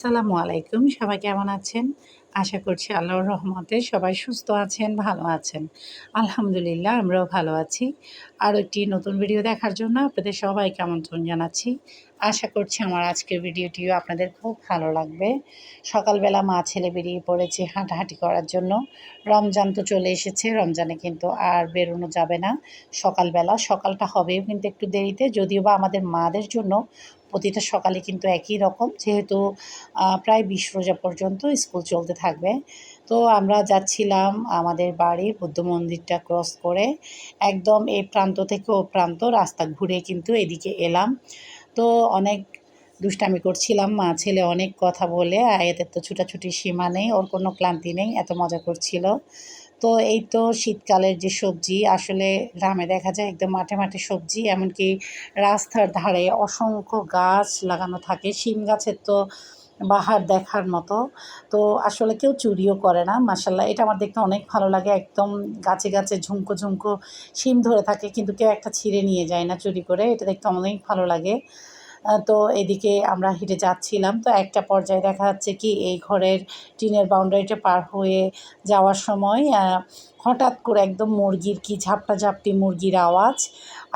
আসসালামু আলাইকুম। সবাই কেমন আছেন? আশা করছি আল্লাহর রহমতে সবাই সুস্থ আছেন, ভালো আছেন। আলহামদুলিল্লাহ আমরাও ভালো আছি। আরও একটি নতুন ভিডিও দেখার জন্য আপনাদের সবাইকে আমন্ত্রণ জানাচ্ছি। আশা করছি আমার আজকের ভিডিওটিও আপনাদের খুব ভালো লাগবে। সকালবেলা মা ছেলে বেরিয়ে পড়েছি হাঁটাহাঁটি করার জন্য। রমজান তো চলে এসেছে। রমজানে কিন্তু আর বেরোনো যাবে না সকালবেলা। সকালটা হবেও কিন্তু একটু দেরিতে, যদিও বা আমাদের মাদের জন্য প্রতিটা সকালে কিন্তু একই রকম, যেহেতু প্রায় ২০ রোজা পর্যন্ত স্কুল চলতে থাকবে। তো আমরা যাচ্ছিলাম আমাদের বাড়ির বুদ্ধ মন্দিরটা ক্রস করে একদম এই প্রান্ত থেকে ও প্রান্ত রাস্তা ঘুরে কিন্তু এদিকে এলাম। তো অনেক দুষ্টামি করছিলাম, মা ছেলে অনেক কথা বলে। আয়াতের তো ছুটাছুটির সীমা নেই, ওর কোনো ক্লান্তি নেই, এত মজা করছিল। তো এই তো শীতকালের যে সবজি, আসলে গ্রামে দেখা যায় একদম মাঠে মাঠে সবজি, এমনকি রাস্তার ধারে অসংখ্য গাছ লাগানো থাকে। শিম গাছের তো বাহার দেখার মতো। তো আসলে কেউ চুরিও করে না, মাশাআল্লাহ। এটা আমার দেখতে অনেক ভালো লাগে। একদম গাছে গাছে ঝুমকো ঝুমকো শিম ধরে থাকে, কিন্তু কেউ একটা ছিঁড়ে নিয়ে যায় না চুরি করে। এটা দেখতে অনেক ভালো লাগে। তো এদিকে আমরা হেঁটে যাচ্ছিলাম। তো একটা পর্যায়ে দেখা যাচ্ছে কি, এই ঘরের টিনের বাউন্ডারিটা পার হয়ে যাওয়ার সময় হঠাৎ করে একদম মুরগির কি ঝাপটাঝাপটি মুরগির আওয়াজ।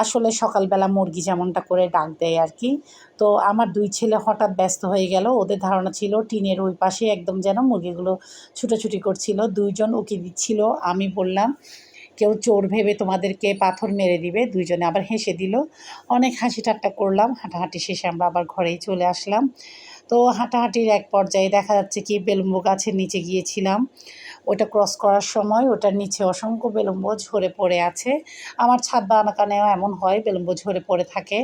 আসলে সকালবেলা মুরগি যেমনটা করে ডাক দেয় আর কি। তো আমার ২ ছেলে হঠাৎ ব্যস্ত হয়ে গেল। ওদের ধারণা ছিল টিনের ওই পাশে একদম যেন মুরগিগুলো ছুটোছুটি করছিল। ২ জন উঁকি দিচ্ছিল। আমি বললাম, কেউ চোর ভেবে তোমাদেরকে পাথর মেরে দিবে। ২ জনে আবার হেসে দিল। অনেক হাসি ঠাট্টা করলাম। হাঁটাহাঁটি শেষে আমরা আবার ঘরেই চলে আসলাম। তো হাঁটাহাঁটির এক পর্যায়ে দেখা যাচ্ছে কি, বেলুম্ব গাছের নিচে গিয়েছিলাম। ওটা ক্রস করার সময় ওটার নিচে অসংখ্য বেলুম্ব ঝরে পড়ে আছে। আমার ছাদ বাগানেও এমন হয়, বেলুম্ব ঝরে পড়ে থাকে।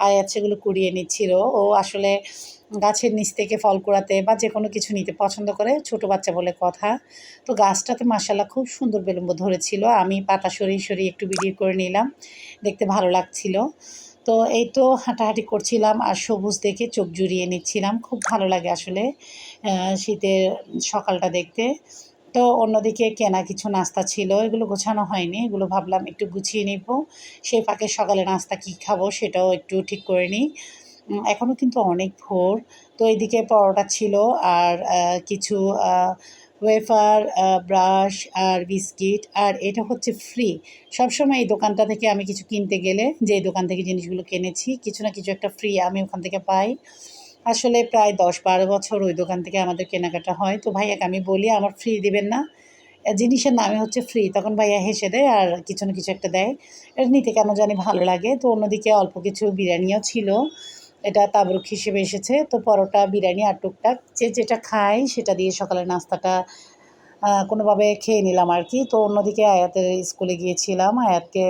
আয়াত সেগুলো কুড়িয়ে নিচ্ছিল। ও আসলে গাছের নিচ থেকে ফল কুড়াতে বা যেকোনো কিছু নিতে পছন্দ করে, ছোট বাচ্চা বলে কথা। তো গাছটাতে মাশাআল্লাহ খুব সুন্দর বেলুম্ব ধরেছিল। আমি পাতা সরিয়ে সরিয়ে একটু ভিডিও করে নিলাম। দেখতে ভালো লাগছিল। তো এই তো হাঁটাহাঁটি করছিলাম আর সবুজ দেখে চোখ জুড়িয়ে নিচ্ছিলাম। খুব ভালো লাগে আসলে শীতের সকালটা দেখতে। তো অন্যদিকে কেনা কিছু নাস্তা ছিল, এগুলো গোছানো হয়নি। এগুলো ভাবলাম একটু গুছিয়ে নিব। সেই ফাঁকে সকালে নাস্তা কী খাবো সেটাও একটু ঠিক করে নিই। এখনও কিন্তু অনেক ভোর। তো এদিকে পরোটা ছিল আর কিছু আ ওয়েফার, ব্রাশ আর বিস্কিট, আর এটা হচ্ছে ফ্রি। সবসময় এই দোকানটা থেকে আমি কিছু কিনতে গেলে, যেই দোকান থেকে জিনিসগুলো কিনেছি, কিছু না কিছু একটা ফ্রি আমি ওখান থেকে পাই। আসলে প্রায় ১০-১২ বছর ওই দোকান থেকে আমাদের কেনাকাটা হয়। তো ভাইয়াকে আমি বলি, "আমার ফ্রি দিবেন না?" জিনিসের নামই হচ্ছে ফ্রি। তখন ভাইয়া হেসে দেয় আর কিছু না কিছু একটা দেয়। এটা নিতে কেন জানি ভালো লাগে। তো অন্যদিকে অল্প কিছু বিরিয়ানিও ছিল। এটা তাবরুক হিসেবে এসেছে। তো পরোটা, বিরিয়ানি আর টুকটাক যে যেটা খায় সেটা দিয়ে সকালের নাস্তাটা কোনোভাবে খেয়ে নিলাম আর কি। তো অন্যদিকে আয়াতের স্কুলে গিয়েছিলাম। আয়াতকে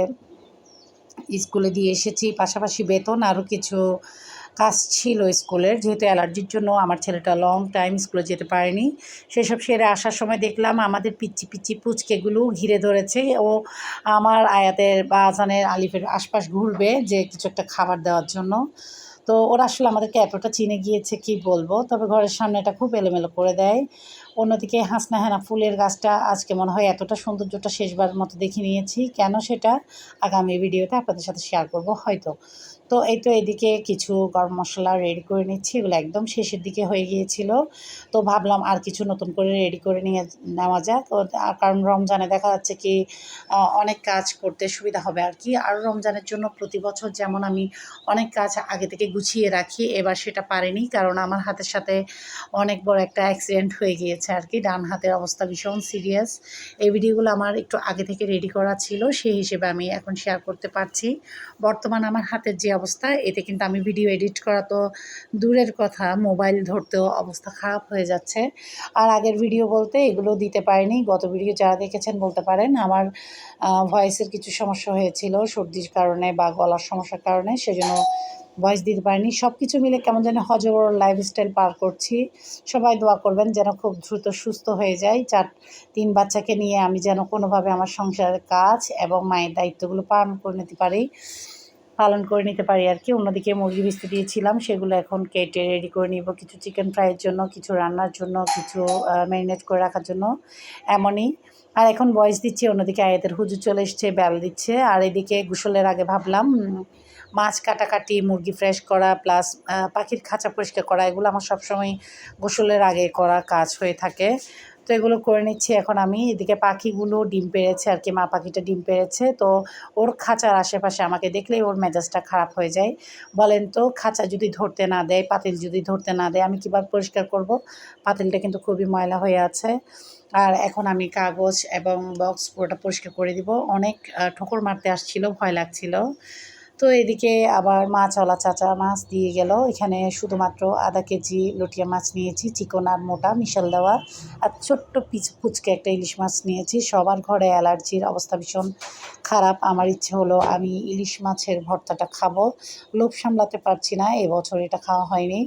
স্কুলে দিয়ে এসেছি। পাশাপাশি বেতন আরও কিছু কাজ ছিল স্কুলের। যেহেতু অ্যালার্জির জন্য আমার ছেলেটা লং টাইম স্কুলে যেতে পারেনি। সেসব সেরে আসার সময় দেখলাম আমাদের পিচ্চি পিচ্চি পুচকেগুলো ঘিরে ধরেছে। ও আমার আয়াতের বা আজানের আলিফের আশপাশ ঘুরবে যে কিছু একটা খাবার দেওয়ার জন্য। তো ওরা আসলে আমাদেরকে এতটা চিনে গিয়েছে কি বলব। তবে ঘরের সামনেটা খুব এলোমেলো করে দেয়। অন্যদিকে হাসনা হেনা ফুলের গাছটা আজকে মনে হয় এতটা সৌন্দর্যটা শেষবারের মতো দেখে নিয়েছি। কেন সেটা আগামী ভিডিওতে আপনাদের সাথে শেয়ার করব হয়তো। তো এই তো এদিকে কিছু গরম মসলা রেডি করে নিচ্ছি। এগুলো একদম শেষের দিকে হয়ে গিয়েছিল। তো ভাবলাম আর কিছু নতুন করে রেডি করে নেওয়া যাক। কারণ রমজানে দেখা যাচ্ছে কি অনেক কাজ করতে সুবিধা হবে আর কি। আর রমজানের জন্য প্রতি বছর যেমন আমি অনেক কাজ আগে থেকে গুছিয়ে রাখি, এবার সেটা পারিনি। কারণ আমার হাতের সাথে অনেক বড় একটা অ্যাক্সিডেন্ট হয়ে গিয়েছে আর কি। ডান হাতের অবস্থা ভীষণ সিরিয়াস। এই ভিডিওগুলো আমার একটু আগে থেকে রেডি করা ছিল, সেই হিসেবে আমি এখন শেয়ার করতে পারছি। বর্তমান আমার হাতের যে অবস্থা, এতে কিন্তু আমি ভিডিও এডিট করা তো দূরের কথা, মোবাইল ধরতেও অবস্থা খারাপ হয়ে যাচ্ছে। আর আগের ভিডিও বলতে এগুলো দিতে পারিনি। গত ভিডিও যারা দেখেছেন বলতে পারেন আমার ভয়েসের কিছু সমস্যা হয়েছিল সর্দির কারণে বা গলার সমস্যার কারণে, সেজন্য ভয়েস দিতে পারিনি। সব কিছু মিলে কেমন যেন হযবরল লাইফস্টাইল পার করছি। সবাই দোয়া করবেন যেন খুব দ্রুত সুস্থ হয়ে যাই। ৩ বাচ্চাকে নিয়ে আমি যেন কোনোভাবে আমার সংসারের কাজ এবং মায়ের দায়িত্বগুলো পালন করে নিতে পারি আর কি। অন্যদিকে মুরগি ভিজতে দিয়েছিলাম, সেগুলো এখন কেটে রেডি করে নিব। কিছু চিকেন ফ্রাইয়ের জন্য, কিছু রান্নার জন্য, কিছু ম্যারিনেট করে রাখার জন্য, এমনই। আর এখন ভয়েস দিচ্ছি, অন্যদিকে আয়াতের হুজুর চলে এসছে, বেল দিচ্ছে। আর এদিকে গোসলের আগে ভাবলাম মাছ কাটাকাটি, মুরগি ফ্রেশ করা, প্লাস পাখির খাঁচা পরিষ্কার করা, এগুলো আমার সবসময় গোসলের আগে করা কাজ হয়ে থাকে। তো এগুলো করে নিচ্ছি এখন আমি। এদিকে পাখিগুলো ডিম পেড়েছে আর কি, মা পাখিটা ডিম পেড়েছে। তো ওর খাঁচার আশেপাশে আমাকে দেখলেই ওর মেজাজটা খারাপ হয়ে যায়। বলেন তো, খাঁচা যদি ধরতে না দেয়, পাতিল যদি ধরতে না দেয়, আমি কীভাবে পরিষ্কার করব? পাতিলটা কিন্তু খুবই ময়লা হয়ে আছে। আর এখন আমি কাগজ এবং বক্স পুরোটা পরিষ্কার করে দিব। অনেক ঠোকর মারতে আসছিল, ভয় লাগছিল। তো এদিকে আবার মাছওয়ালা চাচা মাছ দিয়ে গেল। এখানে শুধুমাত্র আধা কেজি লটিয়া মাছ নিয়েছি, চিকন আর মোটা মিশাল দেওয়া। আর ছোট্ট পুচকে একটা ইলিশ মাছ নিয়েছি। সবার ঘরে অ্যালার্জির অবস্থা ভীষণ খারাপ। আমার ইচ্ছে হলো আমি ইলিশ মাছের ভর্তাটা খাবো। লোভ সামলাতে পারছি না, এবছর এটা খাওয়া হয়নি।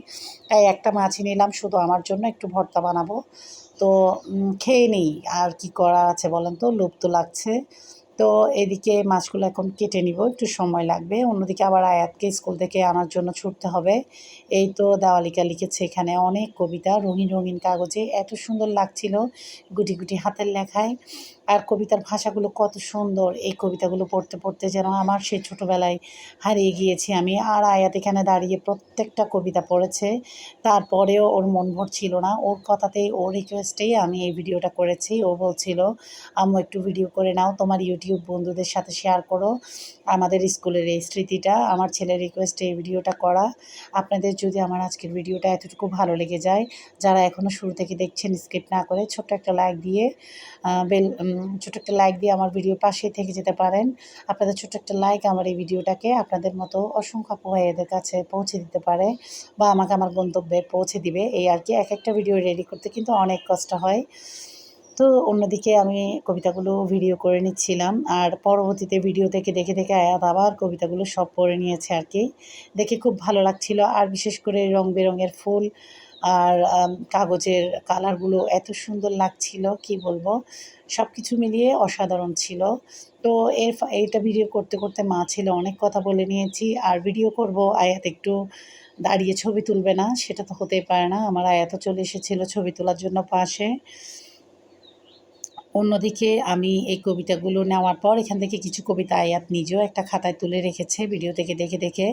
তাই একটা মাছই নিলাম শুধু আমার জন্য, একটু ভর্তা বানাবো। তো খেয়ে নিই, আর কি করা আছে বলেন তো, লোভ তো লাগছে। তো এদিকে মাছগুলো এখন কেটে নিব, একটু সময় লাগবে। অন্যদিকে আবার আয়াতকে স্কুল থেকে আনার জন্য ছুটতে হবে। এই তো দেওয়ালিকা লিখেছে এখানে অনেক কবিতা, রঙিন রঙিন কাগজে, এত সুন্দর লাগছিল গুটি গুটি হাতের লেখায়। আর কবিতার ভাষাগুলো কত সুন্দর, এই কবিতাগুলো পড়তে পড়তে যেন আমার সেই ছোটোবেলায় হারিয়ে গিয়েছি আমি। আর আয়াত এখানে দাঁড়িয়ে প্রত্যেকটা কবিতা পড়েছে, তারপরেও ওর মন ভরছিল না। ওর কথাতেই, ওর রিকোয়েস্টেই আমি এই ভিডিওটা করেছি। ও বলছিল, আম্মু একটু ভিডিও করে নাও, তোমার ইউটিউব বন্ধুদের সাথে শেয়ার করো আমাদের স্কুলের এই স্মৃতিটা। আমার ছেলের রিকোয়েস্টে এই ভিডিওটা করা। আপনাদের যদি আমার আজকের ভিডিওটা এতটুকু ভালো লেগে যায়, যারা এখনও শুরু থেকে দেখছেন, স্কিপ না করে ছোট্ট একটা লাইক দিয়ে ছোট্ট একটা লাইক দিয়ে আমার ভিডিওর পাশেই থেকে যেতে পারেন। আপনাদের ছোট্ট একটা লাইক আমার এই ভিডিওটাকে আপনাদের মতো অসংখ্য ভাইয়াদের কাছে পৌঁছে দিতে পারে, বা আমাকে আমার গন্তব্যে পৌঁছে দিবে, এই আর কি। এক একটা ভিডিও রেডি করতে কিন্তু অনেক কষ্ট হয়। তো অন্যদিকে আমি কবিতাগুলো ভিডিও করে নিচ্ছিলাম, আর পরবর্তীতে ভিডিও থেকে দেখে দেখে আয়াত আবার কবিতাগুলো সব পড়ে নিয়েছে আর কি। দেখে খুব ভালো লাগছিল। আর বিশেষ করে রং বেরঙের ফুল আর কাগজের কালারগুলো এত সুন্দর লাগছিল, কি বলবো, সব কিছু মিলিয়ে অসাধারণ ছিল। তো এইটা ভিডিও করতে করতে মা ছেলে অনেক কথা বলে নিয়েছি। আর ভিডিও করব, আয়াত একটু দাঁড়িয়ে ছবি তুলবে না, সেটা তো হতেই পারে না। আমার আয়াতও চলে এসেছিল ছবি তোলার জন্য পাশে। অন্যদিকে আমি এই কবিতাগুলো নেওয়ার পর এখান থেকে কিছু কবিতা আয়াত নিজেও একটা খাতায় তুলে রেখেছে, ভিডিও থেকে দেখে দেখে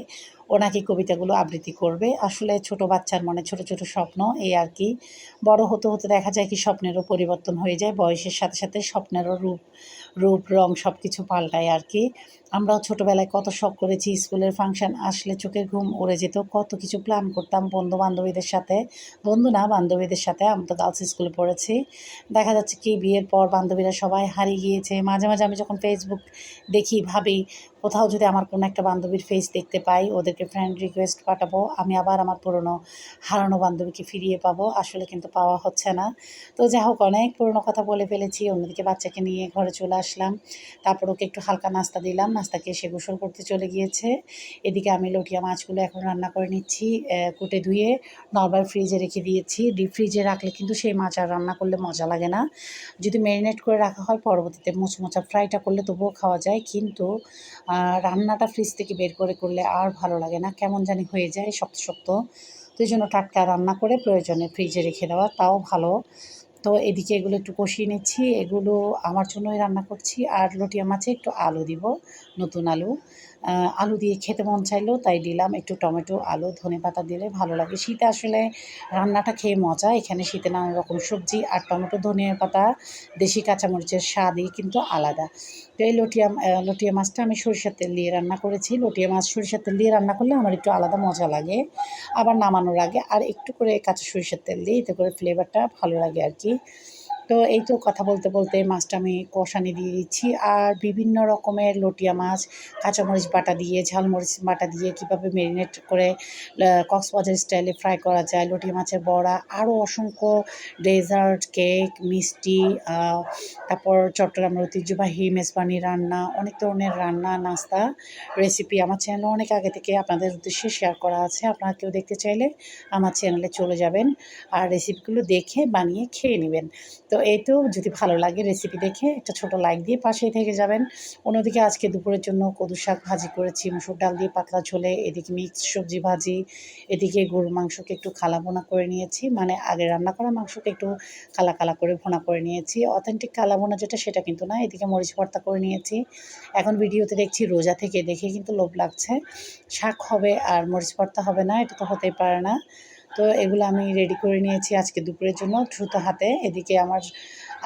ওনাকে কবিতাগুলো আবৃত্তি করবে। আসলে ছোট বাচ্চার মনে ছোট ছোট স্বপ্ন, এই আর কি। বড় হতে হতে দেখা যায় কি স্বপ্নেরও পরিবর্তন হয়ে যায়, বয়সের সাথে সাথে স্বপ্নেরও রূপ রং সব কিছু পাল্টায় আর কি। আমরাও ছোটোবেলায় কত শখ করেছি, স্কুলের ফাংশন আসলে চোখের ঘুম উড়ে যেত, কত কিছু প্ল্যান করতাম বন্ধু বান্ধবীদের সাথে, বন্ধু না বান্ধবীদের সাথে। আমি তো গার্লস স্কুলে পড়েছি। দেখা যাচ্ছে কি বিয়ের পর বান্ধবীরা সবাই হারিয়ে গিয়েছে। মাঝে মাঝে আমি যখন ফেসবুক দেখি, ভাবি কোথাও যদি আমার কোনো একটা বান্ধবীর ফেস দেখতে পাই, ওদেরকে ফ্রেন্ড রিকোয়েস্ট পাঠাবো, আমি আবার আমার পুরনো হারানো বান্ধবীকে ফিরিয়ে পাবো। আসলে কিন্তু পাওয়া হচ্ছে না। তো যাই হোক, অনেক পুরনো কথা বলে ফেলেছি। অন্যদিকে বাচ্চাকে নিয়ে ঘরে চলে আসলাম, তারপর ওকে একটু হালকা নাস্তা দিলাম, নাস্তা খেয়ে সে গোসল করতে চলে গিয়েছে। এদিকে আমি লটিয়া মাছগুলো এখন রান্না করে নিচ্ছি, কুটে ধুয়ে নর্মাল ফ্রিজে রেখে দিয়েছি। ডিপ ফ্রিজে রাখলে কিন্তু সেই মাছ আর রান্না করলে মজা লাগে না। যদি ম্যারিনেট করে রাখা হয়, পরবর্তীতে মোচমোচা ফ্রাইটা করলে তবুও খাওয়া যায়, কিন্তু রান্নাটা ফ্রিজ থেকে বের করে করলে আর ভালো লাগে না, কেমন জানি হয়ে যায় শক্ত শক্ত। তো এই জন্য টাটকা রান্না করে প্রয়োজনে ফ্রিজে রেখে দেওয়া, তাও ভালো। তো এদিকে এগুলো একটু কষিয়ে নিচ্ছি, এগুলো আমার জন্যই রান্না করছি। আর লটিয়া মাছে একটু আলু দিব, নতুন আলু। আলু দিয়ে খেতে মন চাইলো তাই দিলাম, একটু টমেটো, আলু, ধনেপাতা দিলে ভালো লাগে। শীতে আসলে রান্নাটা খেয়ে মজা, এখানে শীতে নানা রকম সবজি আর টমেটো, ধনেপাতা, দেশি কাঁচামরিচের স্বাদই কিন্তু আলাদা। তো এই লটিয়া মাছটা আমি সরিষার তেল দিয়ে রান্না করেছি। লটিয়া মাছ সরিষার তেল দিয়ে রান্না করলে আমার একটু আলাদা মজা লাগে। আবার নামানোর আগে আর একটু করে কাঁচা সরিষার তেল দিই, এতে করে ফ্লেভারটা ভালো লাগে আর কি। তো এই তো কথা বলতে বলতে মাছটা আমি কষানি দিয়ে দিচ্ছি। আর বিভিন্ন রকমের লটিয়া মাছ কাঁচামরিচ বাটা দিয়ে, ঝালমরিচ বাটা দিয়ে কীভাবে ম্যারিনেট করে কক্সবাজার স্টাইলে ফ্রাই করা যায়, লটিয়া মাছের বড়া, আরও অসংখ্য ডেজার্ট, কেক, মিষ্টি, তারপর চট্টগ্রামের ঐতিহ্যবাহী মেজবানি রান্না, অনেক ধরনের রান্না, নাস্তা, রেসিপি আমার চ্যানেলে অনেক আগে থেকে আপনাদের উদ্দেশ্যে শেয়ার করা আছে। আপনারা কেউ দেখতে চাইলে আমার চ্যানেলে চলে যাবেন আর রেসিপিগুলো দেখে বানিয়ে খেয়ে নেবেন। তো এই তো যদি ভালো লাগে রেসিপি দেখে একটা ছোট লাইক দিয়ে পাশেই থেকে যাবেন। অন্যদিকে আজকে দুপুরের জন্য কদু শাক ভাজি করেছি মসুর ডাল দিয়ে পাতলা ঝোলে, এদিকে মিক্সড সবজি ভাজি, এদিকে গরুর মাংসকে একটু খালা ভুনা করে নিয়েছি, মানে আগে রান্না করা মাংসকে একটু কালা কালা করে ভুনা করে নিয়েছি। অথেন্টিক কালা ভুনা যেটা সেটা কিন্তু না। এদিকে মরিচ ভর্তা করে নিয়েছি। এখন ভিডিওতে দেখছি রোজা থেকে, দেখে কিন্তু লোভ লাগছে। শাক হবে আর মরিচ ভর্তা হবে না, এটা তো হতেই পারে না। তো এগুলো আমি রেডি করে নিয়েছি আজকে দুপুরের জন্য দ্রুত হাতে। এদিকে আমার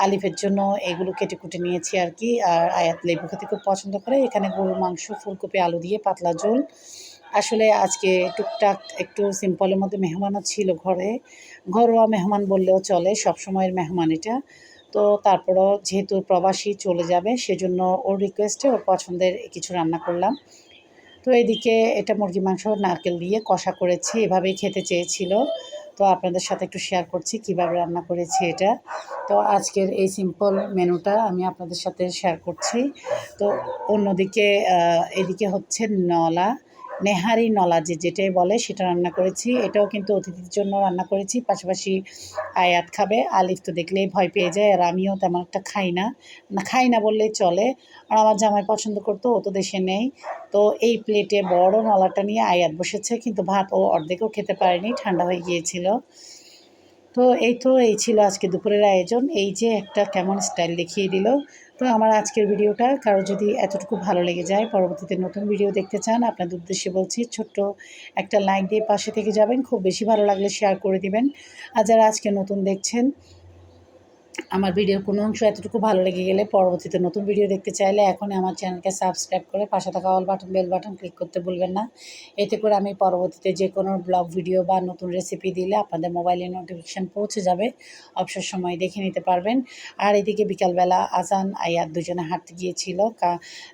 আলিফের জন্য এগুলো কেটে কুটে নিয়েছি আর কি। আর আয়াত লেবু খেতে খুব পছন্দ করে। এখানে গরুর মাংস, ফুলকপি, আলু দিয়ে পাতলা ঝোল। আসলে আজকে টুকটাক একটু সিম্পলের মধ্যে মেহমানও ছিল ঘরে। ঘরোয়া মেহমান বললেও চলে, সবসময়ের মেহমান এটা। তো তারপরও যেহেতু প্রবাসী চলে যাবে, সেজন্য ওর রিকোয়েস্টে ওর পছন্দের কিছু রান্না করলাম। তো এদিকে এটা মুরগি মাংস নারকেল দিয়ে কষা করেছি, এভাবেই খেতে চেয়েছিল। তো আপনাদের সাথে একটু শেয়ার করছি কিভাবে রান্না করেছি এটা। তো আজকের এই সিম্পল মেনুটা আমি আপনাদের সাথে শেয়ার করছি। তো অন্যদিকে এদিকে হচ্ছে নলা, নেহারি নলা যেটাই বলে সেটা রান্না করেছি। এটাও কিন্তু অতিথির জন্য রান্না করেছি, পাশাপাশি আয়াত খাবে। আলিফ তো দেখলেই ভয় পেয়ে যায়, আর আমিও তেমন একটা খাই না, খাই না বললেই চলে। আর আমার জামাই পছন্দ করতো, ও তো দেশে নেই। তো এই প্লেটে বড় নলাটা নিয়ে আয়াত বসেছে, কিন্তু ভাত ও অর্ধেকও খেতে পারেনি, ঠান্ডা হয়ে গিয়েছিল। তো এই ছিল আজকে দুপুরের আয়োজন। এই যে একটা কেমন স্টাইল দেখিয়ে দিল। তো আমার আজকের ভিডিওটা কারো যদি এতটুকু ভালো লেগে যায়, পরবর্তীতে নতুন ভিডিও দেখতে চান, আপনাদের উদ্দেশ্যে বলছি ছোট্ট একটা লাইক দিয়ে পাশে থেকে যাবেন। খুব বেশি ভালো লাগলে শেয়ার করে দিবেন। আর যারা আজকে নতুন দেখছেন, আমার ভিডিওর কোনো অংশ এতটুকু ভালো লেগে গেলে পরবর্তীতে নতুন ভিডিও দেখতে চাইলে এখনই আমার চ্যানেলকে সাবস্ক্রাইব করে পাশে থাকা all button, bell button click করতে ভুলবেন না। এতে করে আমি পরবর্তীতে যে কোনো ব্লগ ভিডিও বা নতুন রেসিপি দিলে আপনাদের মোবাইলে নোটিফিকেশান পৌঁছে যাবে, অবসর সময় দেখে নিতে পারবেন। আর এদিকে বিকালবেলা আজান আয়াত দুজনে হাঁটতে গিয়েছিল।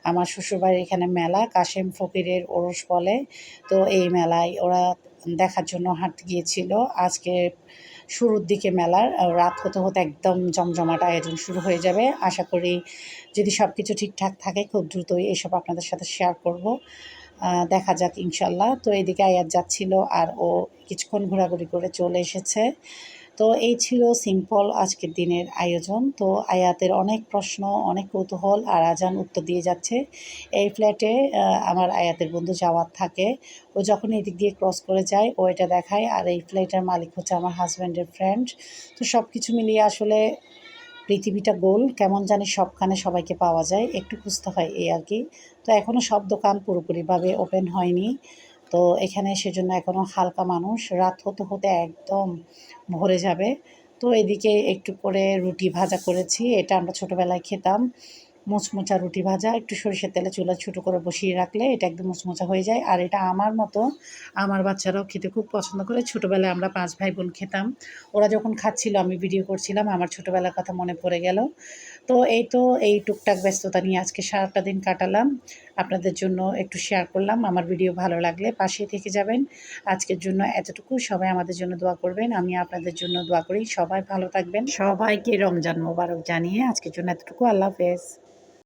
আমার শ্বশুরবাড়ির এখানে মেলা, কাশেম ফকিরের ওরস বলে। তো এই মেলায় ওরা দেখার জন্য হাঁটতে গিয়েছিল। আজকে শুরুর দিকে মেলার, রাত হতে হতে একদম জমজমাট আয়োজন শুরু হয়ে যাবে। আশা করি যদি সব কিছু ঠিকঠাক থাকে খুব দ্রুতই এসব আপনাদের সাথে শেয়ার করব। দেখা যাক ইনশাল্লাহ। তো এদিকে আয়াত যাচ্ছিল আর ও কিছুক্ষণ ঘোরাঘুরি করে চলে এসেছে। তো এই ছিল সিম্পল আজকের দিনের আয়োজন। তো আয়াতের অনেক প্রশ্ন, অনেক কৌতূহল, আর আজান উত্তর দিয়ে যাচ্ছে। এই ফ্ল্যাটে আমার আয়াতের বন্ধু জাওয়াত থাকে। ও যখন এদিক দিয়ে ক্রস করে যায় ও এটা দেখায়, আর এই ফ্ল্যাটের মালিক হচ্ছে আমার হাজব্যান্ডের ফ্রেন্ড। তো সব কিছু মিলিয়ে আসলে পৃথিবীটা গোল, কেমন জানি সবখানে সবাইকে পাওয়া যায়, একটু খুঁজতে হয় এই আর কি। তো এখনও সব দোকান পুরোপুরিভাবে ওপেন হয়নি। তো এখানে সেজন্য এখনও হালকা মানুষ, রাত হতে হতে একদম ভরে যাবে। তো এদিকে একটু করে রুটি ভাজা করেছি, এটা আমরা ছোটোবেলায় খেতাম। মুচমোচা রুটি ভাজা, একটু সরিষার তেলে চুলায় ছোটো করে বসিয়ে রাখলে এটা একদম মুচমোচা হয়ে যায়। আর এটা আমার মতো আমার বাচ্চারাও খেতে খুব পছন্দ করে। ছোটোবেলায় আমরা 5 ভাই বোন খেতাম। ওরা যখন খাচ্ছিল আমি ভিডিও করছিলাম, আমার ছোটোবেলার কথা মনে পড়ে গেল। তো এই টুকটাক ব্যস্ততা নিয়ে আজকে সারাটা দিন কাটালাম। আপনাদের জন্য একটু শেয়ার করলাম। আমার ভিডিও ভালো লাগলে পাশেই থেকে যাবেন। আজকের জন্য এতটুকু। সবাই আমাদের জন্য দোয়া করবেন। আমি আপনাদের জন্য দোয়া করি। সবাই ভালো থাকবেন। সবাইকে রমজান মোবারক জানিয়ে আজকের জন্য এতটুকু। আল্লাহ হাফেজ।